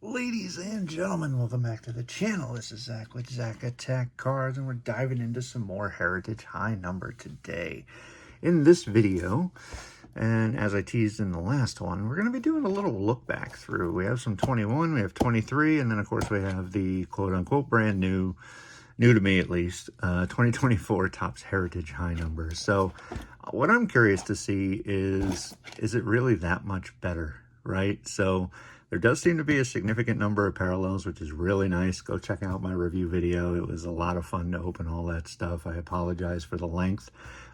Ladies and gentlemen, welcome back to the channel. This is Zach with Zach Attack Cards, and we're diving into some more Heritage High Number today. In this video, and as I teased in the last one, we're going to be doing a little look back through. We have some 21, we have 23, and then of course we have the quote-unquote brand new to me at least, 2024 Topps Heritage High Numbers. So what I'm curious to see is it really that much better, right? So there does seem to be a significant number of parallels, which is really nice. Go check out my review video. It was a lot of fun to open all that stuff. I apologize for the length,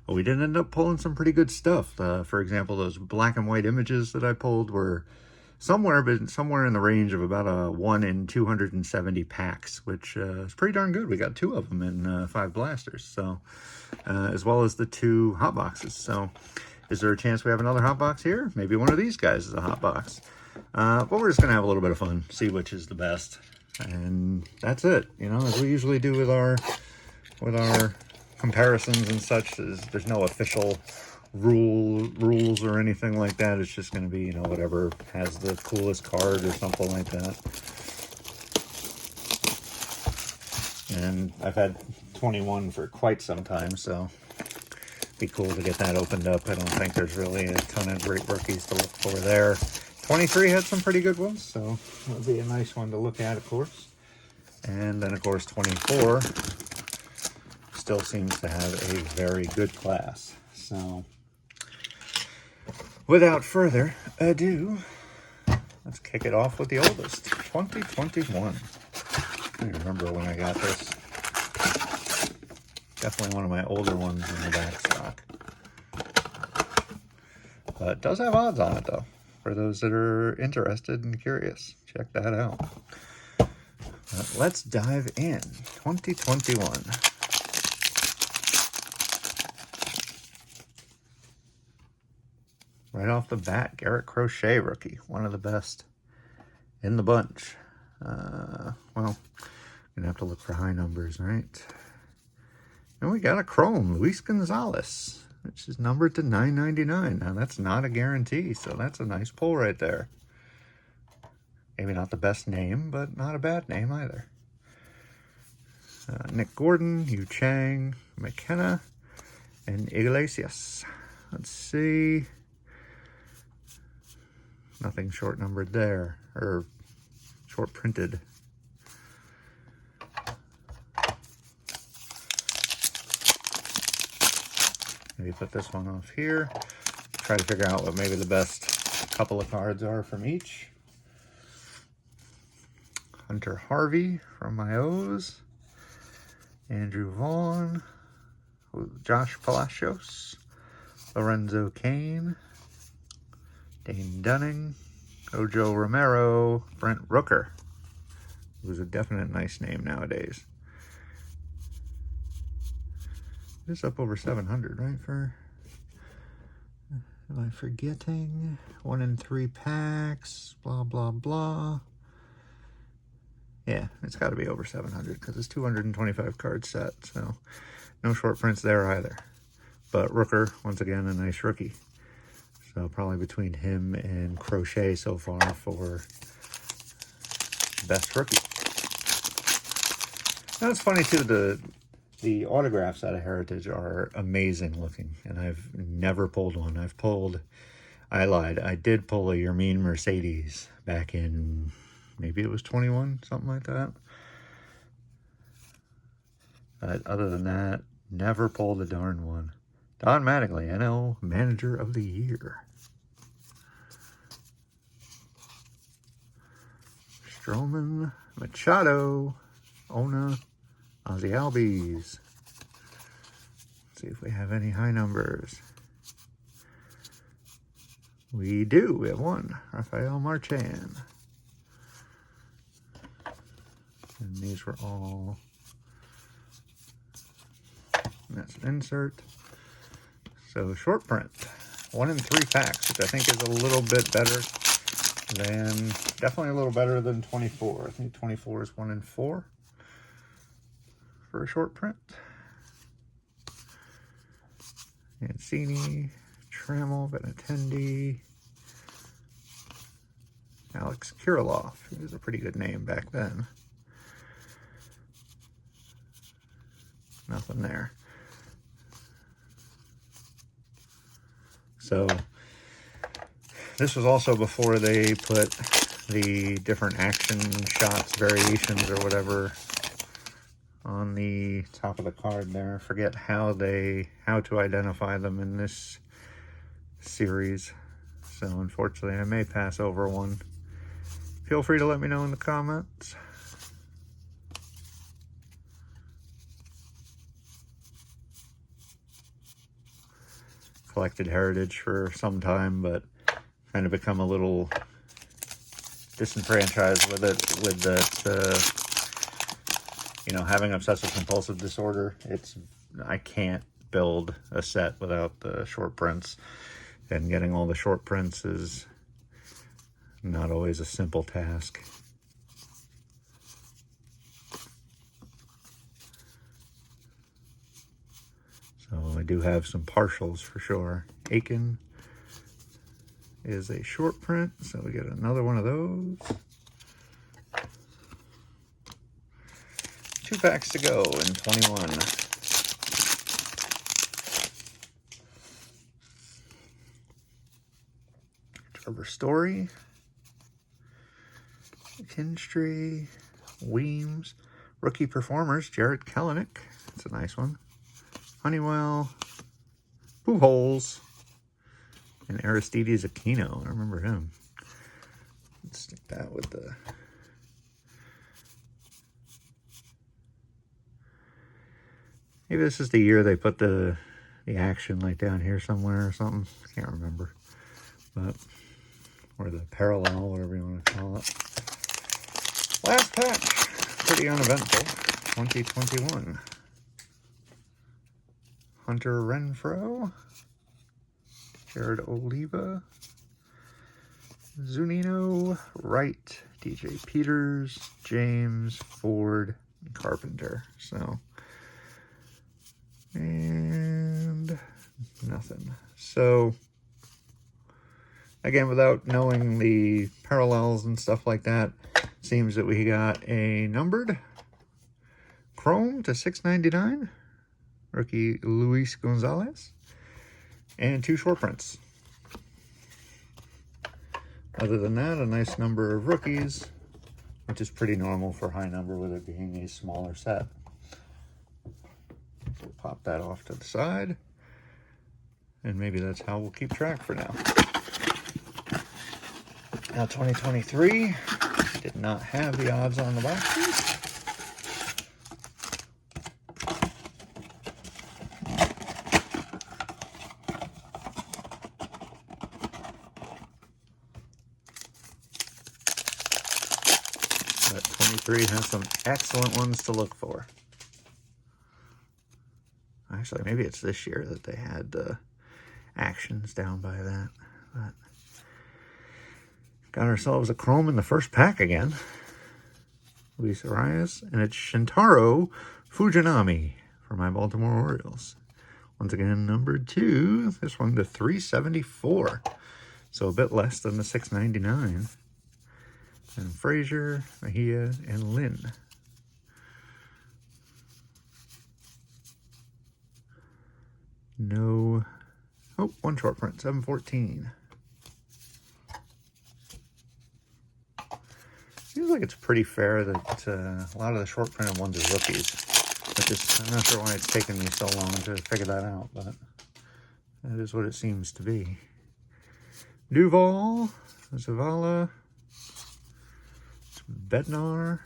but we did end up pulling some pretty good stuff. For example, those black and white images that I pulled were somewhere in the range of about a 1 in 270 packs, which is pretty darn good. We got 2 of them in 5 blasters, so as well as the 2 hot boxes. So is there a chance we have another hot box here? Maybe one of these guys is a hot box. But we're just gonna have a little bit of fun, see which is the best, and that's it. You know, as we usually do with our comparisons and such, there's no official rules or anything like that. It's just going to be, you know, whatever has the coolest card or something like that. And I've had 21 for quite some time, so it'd be cool to get that opened up. I don't think there's really a ton of great rookies to look for there. 23 had some pretty good ones, so it'll be a nice one to look at, of course. And then, of course, 24 still seems to have a very good class. So without further ado, let's kick it off with the oldest, 2021. I don't remember when I got this. Definitely one of my older ones in the back stock. But it does have odds on it, though, for those that are interested and curious. Check that out. But let's dive in. 2021. Right off the bat, Garrett Crochet rookie, one of the best in the bunch. Well, gonna have to look for high numbers, right? And we got a chrome, Luis Gonzalez, which is numbered to 999. Now that's not a guarantee, so that's a nice pull right there. Maybe not the best name, but not a bad name either. Nick Gordon, Yu Chang, McKenna, and Iglesias. Let's see. Nothing short numbered there, or short printed. Maybe put this one off here. Try to figure out what maybe the best couple of cards are from each. Hunter Harvey from my O's. Andrew Vaughn. Josh Palacios. Lorenzo Cain. Dane Dunning, Ojo Romero, Brent Rooker, who's a definite nice name nowadays. It's up over 700, right? Am I forgetting? 1 in 3 packs, blah, blah, blah. Yeah, it's got to be over 700 because it's 225 card set, so no short prints there either. But Rooker, once again, a nice rookie. So probably between him and Crochet so far for best rookie. Now it's funny too, the autographs out of Heritage are amazing looking, and I've never pulled one. I lied. I did pull a Yermin Mercedes back in, maybe it was 21, something like that. But other than that, never pulled a darn one. Don Mattingly, NL Manager of the Year. Stroman, Machado, Ona, Ozzy Albies. Let's see if we have any high numbers. We do. We have one. Rafael Marchan. And these were all... That's an insert. So short print, 1 in 3 packs, which I think is a little bit better than, definitely a little better than 24. I think 24 is 1 in 4 for a short print. Mancini, Trammell, Benintendi, Alex Kirilloff. He was a pretty good name back then. Nothing there. So this was also before they put the different action shots, variations, or whatever on the top of the card there. I forget how to identify them in this series. So unfortunately, I may pass over one. Feel free to let me know in the comments. Collected Heritage for some time, but kind of become a little disenfranchised with it, with the you know, having obsessive compulsive disorder. I can't build a set without the short prints, and getting all the short prints is not always a simple task. So I do have some partials for sure. Aiken is a short print, so we get another one of those. 2 packs to go in 21. Trevor Story, Kinstry, Weems, Rookie Performers, Jarrett Kelenic. That's a nice one. Honeywell, Pujols, and Aristides Aquino. I remember him. Let's stick that with the... Maybe this is the year they put the action like down here somewhere or something. I can't remember. But, or the parallel, whatever you want to call it. Last pack. Pretty uneventful. 2021. Hunter Renfroe, Jared Oliva, Zunino, Wright, DJ Peters, James, Ford, and Carpenter. So, and nothing. So, again, without knowing the parallels and stuff like that, seems that we got a numbered Chrome to 699. Rookie Luis Gonzalez, and 2 short prints. Other than that, a nice number of rookies, which is pretty normal for high number with it being a smaller set. We'll pop that off to the side, and maybe that's how we'll keep track for now. Now 2023 did not have the odds on the boxes. But 23 has some excellent ones to look for. Actually, maybe it's this year that they had actions down by that. But got ourselves a Chrome in the first pack again. Luis Arias, and it's Shintaro Fujinami for my Baltimore Orioles. Once again, number 2. This one to 374. So a bit less than the 699. And Frazier, Mejia, and Lynn. No. Oh, 1 short print, 714. Seems like it's pretty fair that a lot of the short printed ones are rookies. I'm not sure why it's taken me so long to figure that out, but that is what it seems to be. Duval, Zavala, Bednar,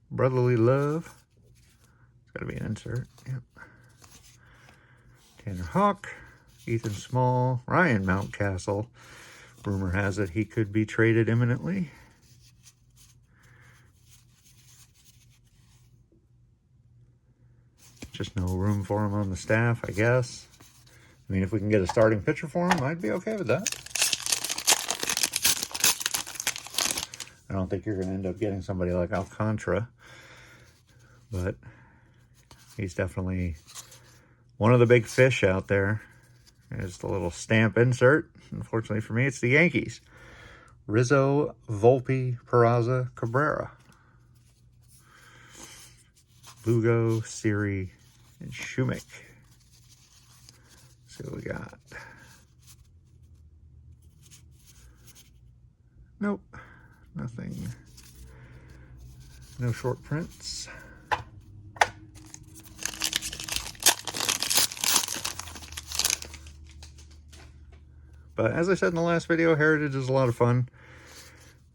Brotherly Love. It's got to be an insert. Yep. Tanner Hawk, Ethan Small, Ryan Mountcastle. Rumor has it he could be traded imminently. Just no room for him on the staff, I guess. I mean, if we can get a starting pitcher for him, I'd be okay with that. I don't think you're going to end up getting somebody like Alcantara, but he's definitely one of the big fish out there. There's the little stamp insert. Unfortunately for me, it's the Yankees. Rizzo, Volpe, Peraza, Cabrera. Lugo, Siri, and Shumick. See what we got. Nope, nothing. No short prints. But as I said in the last video, Heritage is a lot of fun.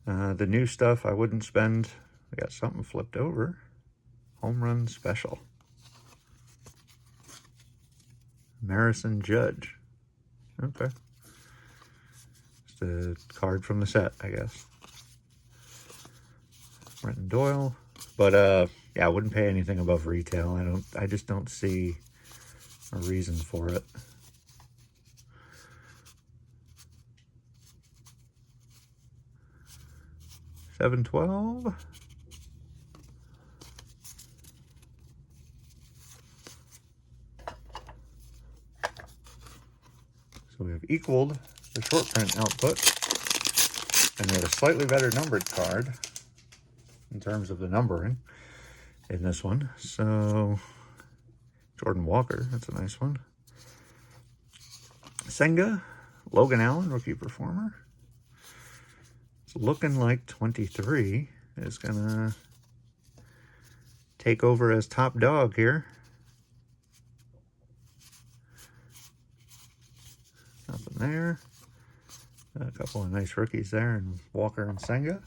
The new stuff I wouldn't spend. We got something flipped over. Home Run Special. Marison Judge. Okay. Just a card from the set, I guess. Renton Doyle. But yeah, I wouldn't pay anything above retail. I just don't see a reason for it. $7.12. So we have equaled the short print output, and we have a slightly better numbered card in terms of the numbering in this one. So Jordan Walker, that's a nice one. Senga, Logan Allen, rookie performer. It's looking like 23 is gonna take over as top dog here. Nothing there. A couple of nice rookies there, and Walker and Senga.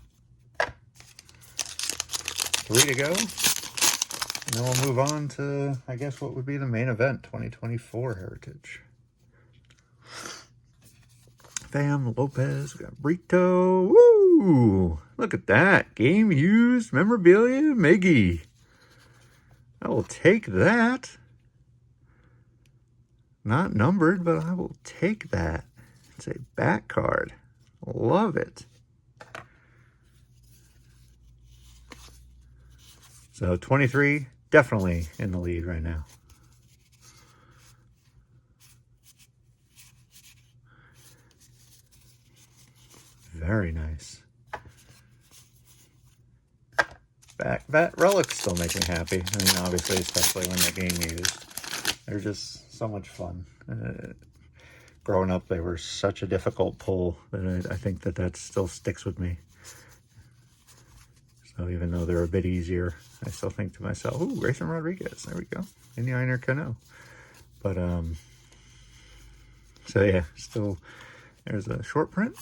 3 to go. And then we'll move on to, I guess, what would be the main event, 2024 Heritage. Fam, Lopez, we got Brito. Woo! Look at that. Game used memorabilia, Miggy. I will take that. Not numbered, but I will take that. It's a back card. Love it. So 23, definitely in the lead right now. Very nice. That Relic's still make me happy. I mean, obviously, especially when they're game used. They're just so much fun. Growing up, they were such a difficult pull that I think that still sticks with me. So even though they're a bit easier, I still think to myself, ooh, Grayson Rodriguez, there we go. Indiana Cano. But, so yeah, still, there's a short print.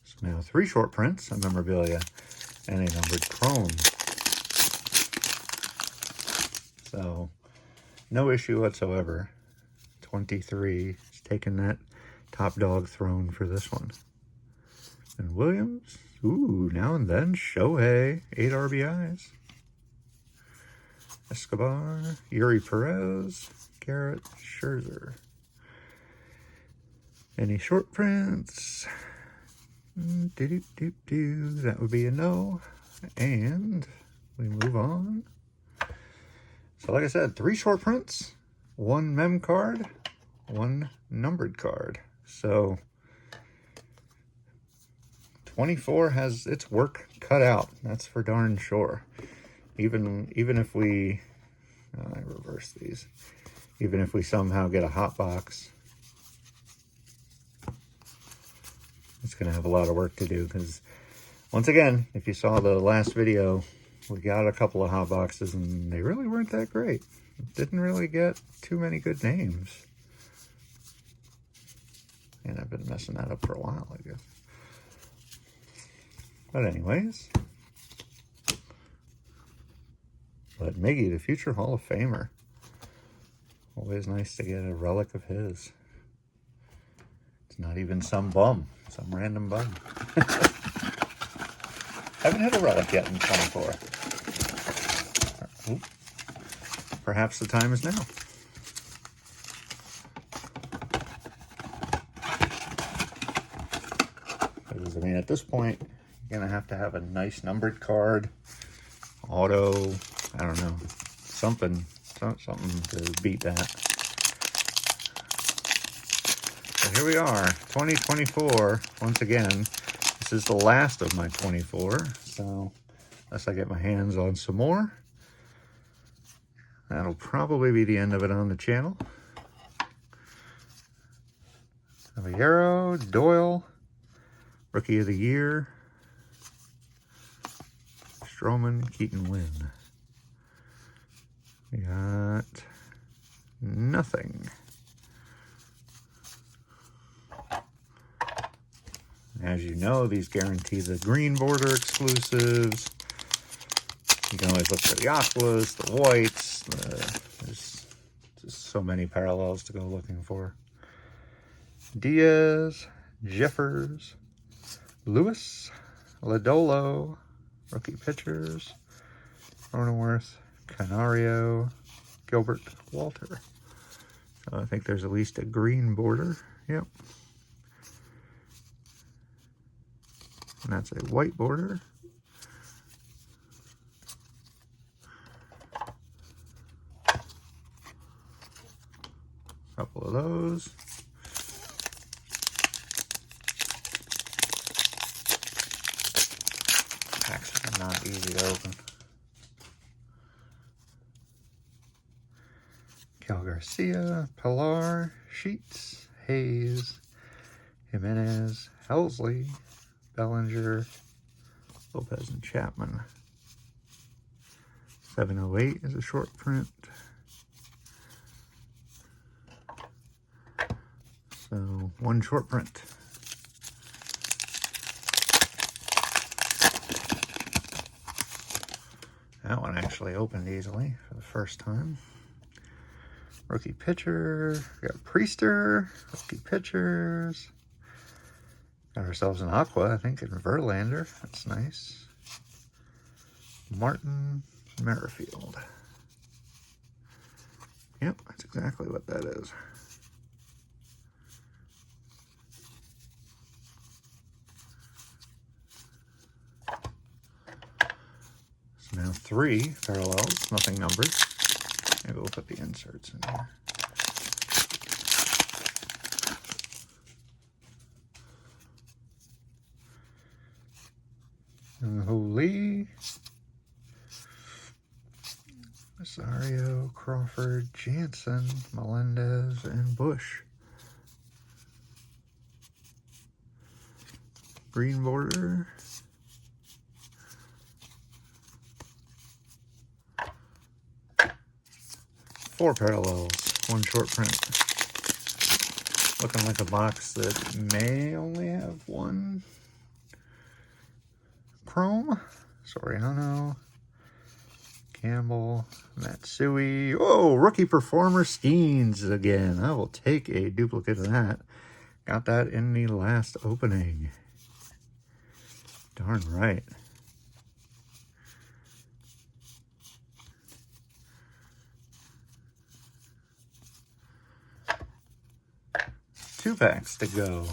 So now 3 short prints of memorabilia and a numbered chrome. So no issue whatsoever. 23 is taking that top dog throne for this one. And Williams, ooh, now and then, Shohei, 8 RBIs. Escobar, Yuri Perez, Garrett, Scherzer. Any short prints? That would be a no. And we move on. So like I said, 3 short prints, 1 mem card, 1 numbered card. So 24 has its work cut out. That's for darn sure. Even if we, I reverse these. Even if we somehow get a hot box, it's going to have a lot of work to do, because once again, if you saw the last video, we got a couple of hot boxes and they really weren't that great. Didn't really get too many good names. And I've been messing that up for a while, I guess. But anyways. But Miggy, the future Hall of Famer. Always nice to get a relic of his. It's not even some bum. Some random bum. Haven't hit a relic yet in 24. Oop. Perhaps the time is now. Because, I mean, at this point, you're going to have a nice numbered card. Auto. I don't know, something to beat that. So here we are, 2024, once again. This is the last of my 24, so unless I get my hands on some more, that'll probably be the end of it on the channel. Caballero, Doyle, Rookie of the Year, Stroman, Keaton, Wynn. We got nothing. As you know, these guarantee the green border exclusives. You can always look for the aquas, the whites. There's just so many parallels to go looking for. Diaz, Jeffers, Lewis, Lodolo, rookie pitchers, Cronenworth, Canario, Gilbert, Walter. So I think there's at least a green border. Yep. And that's a white border. Couple of those. Packs are not easy to open. Cal Garcia, Pilar, Sheets, Hayes, Jimenez, Helsley, Bellinger, Lopez, and Chapman. 708 is a short print. So one short print. That one actually opened easily for the first time. Rookie pitcher, we got Priester, rookie pitchers. Got ourselves an Aqua, I think, in Verlander. That's nice. Martin Merrifield. Yep, that's exactly what that is. So now 3 parallels, nothing numbered. Maybe we'll put the inserts in here. Holy, Rosario, Crawford, Jansen, Melendez, and Bush. Green border. Four parallels, one short print. Looking like a box that may only have one chrome. Soriano, Campbell, Matsui. Oh, rookie performer Steens again. I will take a duplicate of that. Got that in the last opening. Darn right. Two packs to go.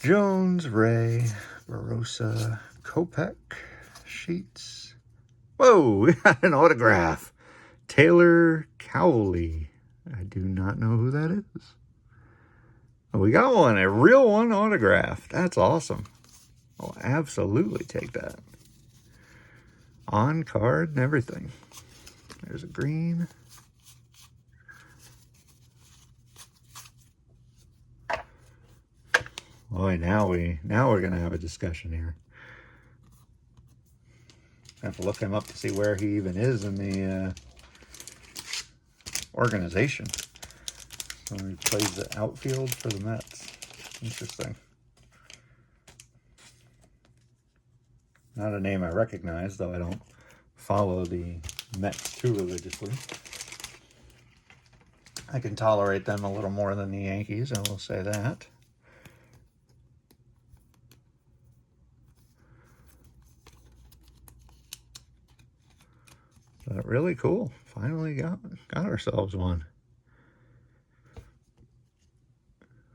Jones, Ray, Barossa, Kopech, Sheets. Whoa, we got an autograph. Taylor Cowley. I do not know who that is. Oh, we got one, a real one autographed. That's awesome. I'll absolutely take that. On card and everything. There's a green. Boy, now we're gonna have a discussion here. I have to look him up to see where he even is in the organization. So he plays the outfield for the Mets. Interesting. Not a name I recognize, though I don't follow the Mets too religiously. I can tolerate them a little more than the Yankees, I will say that. But really cool. Finally got ourselves one.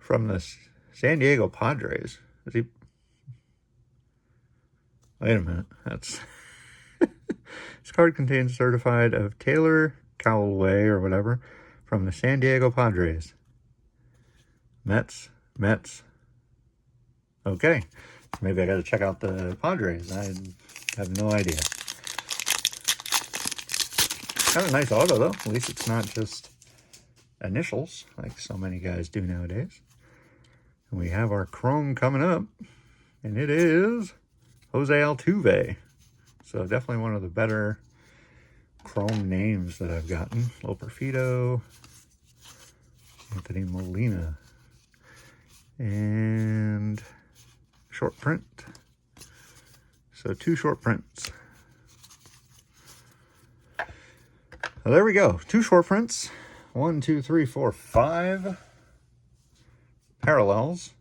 from the San Diego Padres. Is he? Wait a minute. That's this card contains certified of Taylor Callaway or whatever from the San Diego Padres. Mets. Okay. Maybe I got to check out the Padres. I have no idea. Kind of nice auto, though. At least it's not just initials like so many guys do nowadays. And we have our Chrome coming up. And it is Jose Altuve. So definitely one of the better Chrome names that I've gotten. Loperfido, Anthony Molina, and short print. So 2 short prints. Well, there we go. 2 short prints. 1, 2, 3, 4, 5 parallels.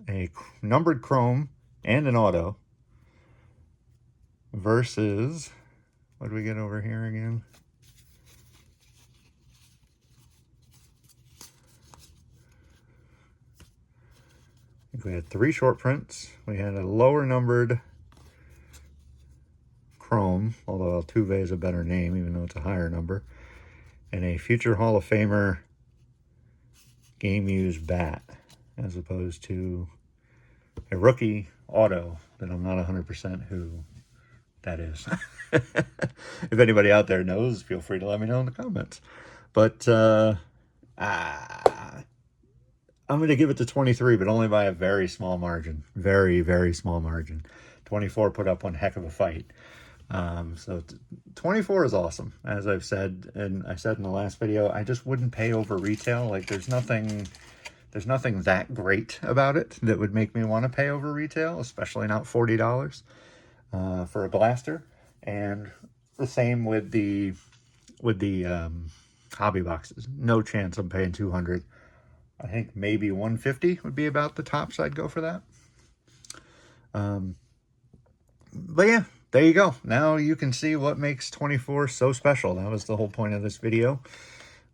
A numbered Chrome and an auto. Versus, what do we get over here again? I think we had 3 short prints. We had a lower numbered Chrome, although Altuve is a better name, even though it's a higher number. And a future Hall of Famer game used bat, as opposed to a rookie auto that I'm not 100% who that is. If anybody out there knows, feel free to let me know in the comments. But I'm going to give it to 23, but only by a very small margin. Very, very small margin. 24 put up one heck of a fight. So 24 is awesome. As I've said, and I said in the last video, I just wouldn't pay over retail. Like there's nothing that great about it that would make me want to pay over retail, especially not $40 for a blaster. And the same with the hobby boxes. No chance I'm paying 200. I think maybe 150 would be about the tops I'd go for that. But yeah, there you go. Now you can see what makes 24 so special. That was the whole point of this video,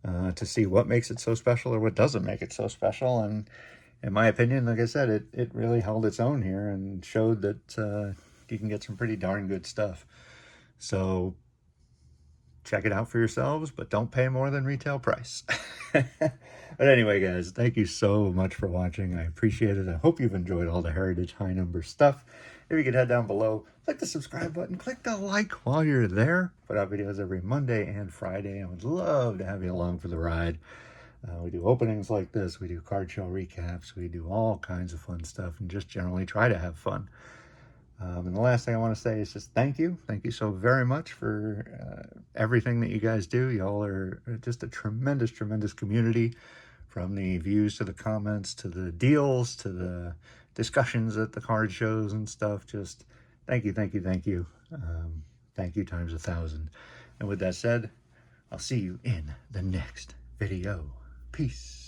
to see what makes it so special or what doesn't make it so special. And in my opinion, like I said, it really held its own here and showed that you can get some pretty darn good stuff. So check it out for yourselves, but don't pay more than retail price. But anyway, guys, thank you so much for watching. I appreciate it. I hope you've enjoyed all the Heritage High Number stuff. If you could head down below, click the subscribe button, click the like while you're there. Put out videos every Monday and Friday. I would love to have you along for the ride. We do openings like this. We do card show recaps. We do all kinds of fun stuff and just generally try to have fun. And the last thing I want to say is just thank you. Thank you so very much for everything that you guys do. Y'all are just a tremendous, tremendous community, from the views to the comments to the deals to the discussions at the card shows and stuff. Just thank you, thank you, thank you. Thank you times 1,000. And with that said, I'll see you in the next video. Peace.